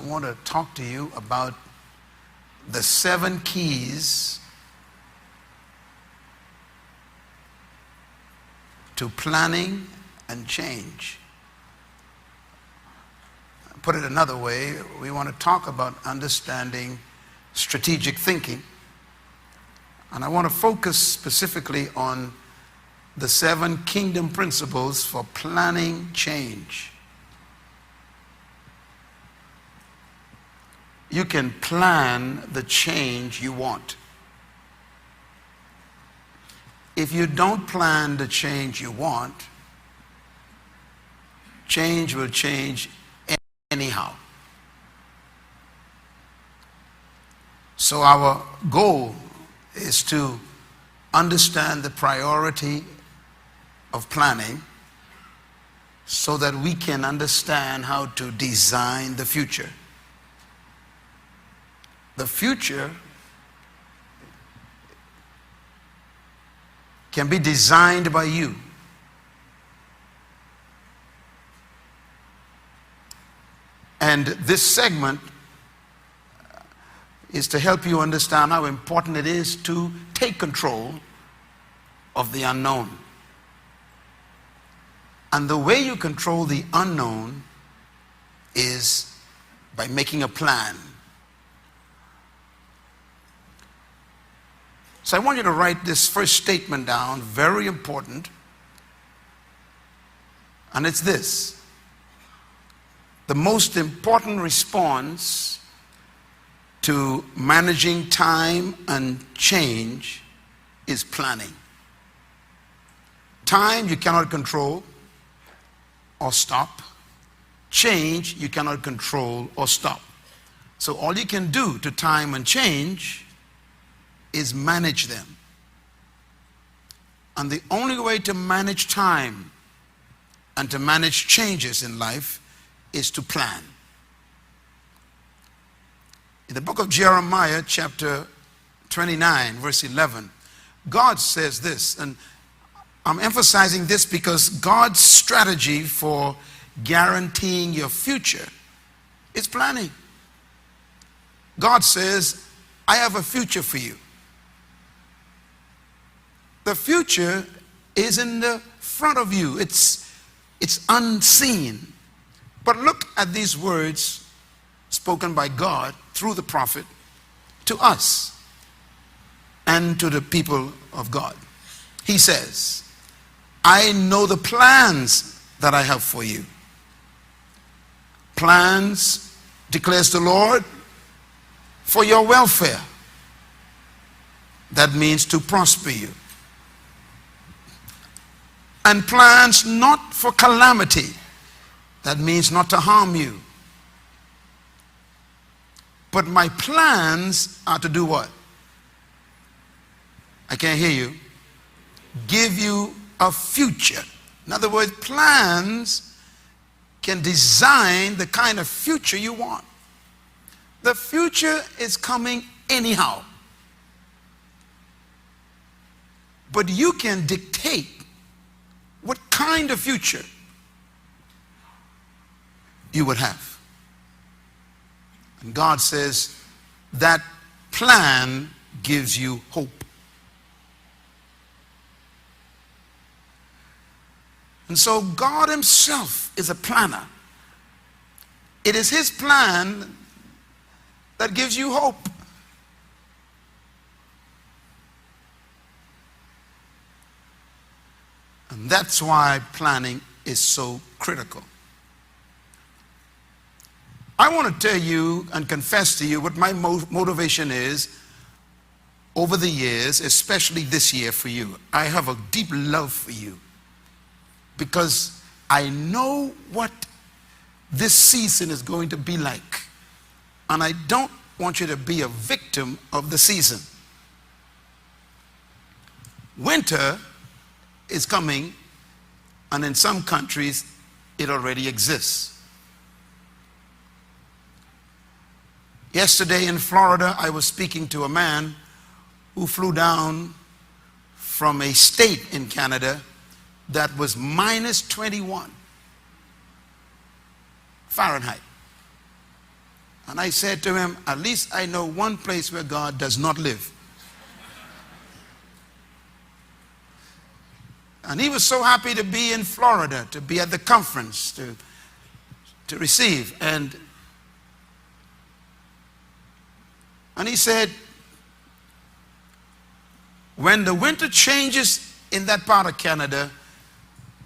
want to talk to you about the 7 keys to planning and change. Put it another way, we want to talk about understanding strategic thinking. And I want to focus specifically on the 7 kingdom principles for planning change. You can plan the change you want. If you don't plan the change you want, change will change anyhow. So our goal is to understand the priority of planning so that we can understand how to design the future. The future can be designed by you. And this segment is to help you understand how important it is to take control of the unknown. And the way you control the unknown is by making a plan. So I want you to write this first statement down, very important. And it's this: the most important response to managing time and change is planning. Time you cannot control or stop. Change you cannot control or stop. So all you can do to time and change is manage them. And the only way to manage time and to manage changes in life is to plan. In the book of Jeremiah, chapter 29, verse 11, God says this, and I'm emphasizing this because God's strategy for guaranteeing your future is planning. God says, I have a future for you. The future is in the front of you. It's unseen. But look at these words spoken by God through the prophet to us and to the people of God. He says, I know the plans that I have for you. Plans, declares the Lord, for your welfare. That means to prosper you. And plans not for calamity. That means not to harm you. But my plans are to do what? I can't hear you. Give you a future. In other words, plans can design the kind of future you want. The future is coming anyhow. But you can dictate what kind of future you would have. And God says that plan gives you hope. And so God himself is a planner. It is his plan that gives you hope. And that's why planning is so critical. I want to tell you and confess to you what my motivation is over the years, especially this year for you. I have a deep love for you because I know what this season is going to be like. And I don't want you to be a victim of the season. Winter is coming, and in some countries it already exists. Yesterday in Florida, I was speaking to a man who flew down from a state in Canada that was minus 21 Fahrenheit. And I said to him, at least I know one place where God does not live. And he was so happy to be in Florida, to be at the conference, to receive. And he said, when the winter changes in that part of Canada,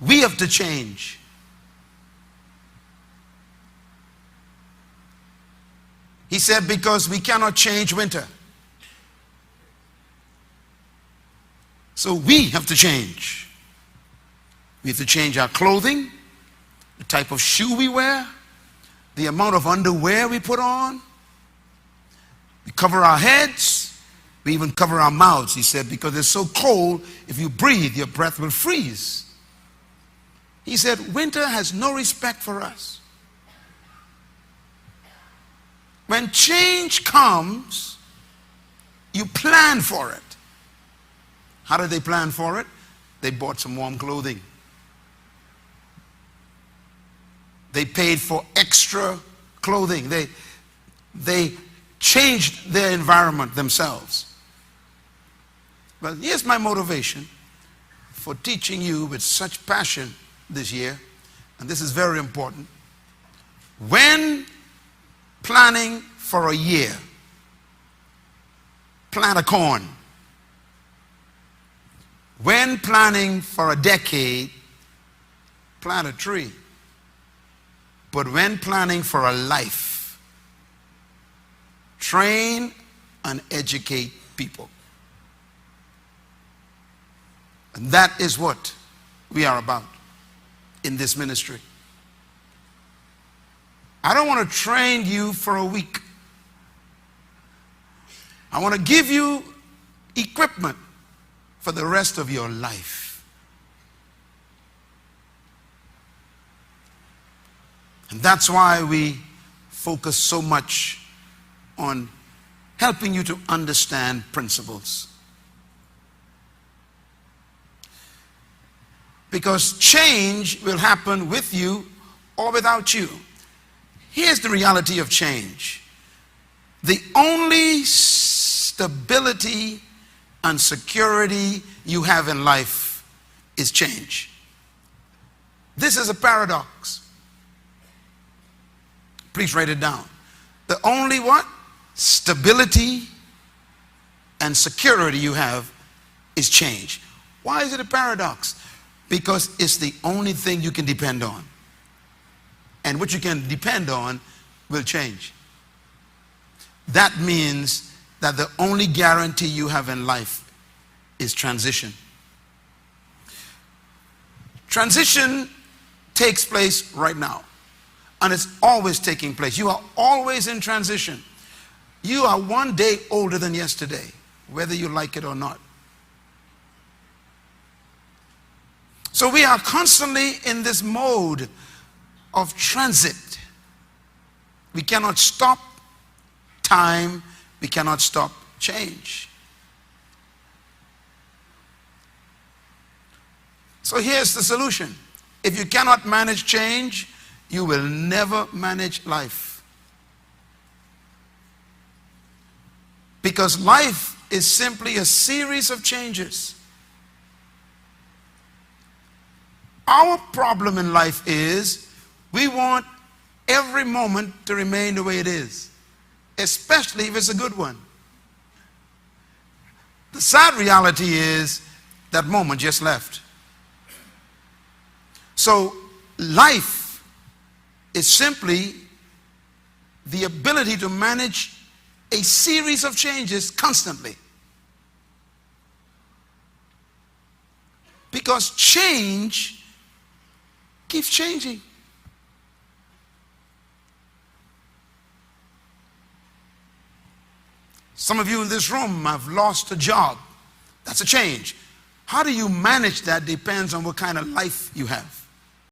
we have to change. He said, because we cannot change winter. So we have to change. We have to change our clothing, the type of shoe we wear, the amount of underwear we put on. We cover our heads. We even cover our mouths, he said, because it's so cold, if you breathe, your breath will freeze. He said, winter has no respect for us. When change comes, you plan for it. How did they plan for it? They bought some warm clothing. They paid for extra clothing. They changed their environment themselves. But here's my motivation for teaching you with such passion this year, and this is very important. When planning for a year, plant a corn. When planning for a decade, plant a tree. But when planning for a life, train and educate people. And that is what we are about in this ministry. I don't want to train you for a week. I want to give you equipment for the rest of your life. And that's why we focus so much on helping you to understand principles. Because change will happen with you or without you. Here's the reality of change. The only stability and security you have in life is change. This is a paradox. Please write it down. The only what? Stability and security you have is change. Why is it a paradox? Because it's the only thing you can depend on. And what you can depend on will change. That means that the only guarantee you have in life is transition. Transition takes place right now. And it's always taking place. You are always in transition. You are one day older than yesterday, whether you like it or not. So we are constantly in this mode of transit. We cannot stop time. We cannot stop change. So here's the solution. If you cannot manage change, you will never manage life. Because life is simply a series of changes. Our problem in life is we want every moment to remain the way it is, especially if it's a good one. The sad reality is that moment just left. So life is simply the ability to manage a series of changes constantly. Because change keeps changing. Some of you in this room have lost a job. That's a change. How do you manage that depends on what kind of life you have.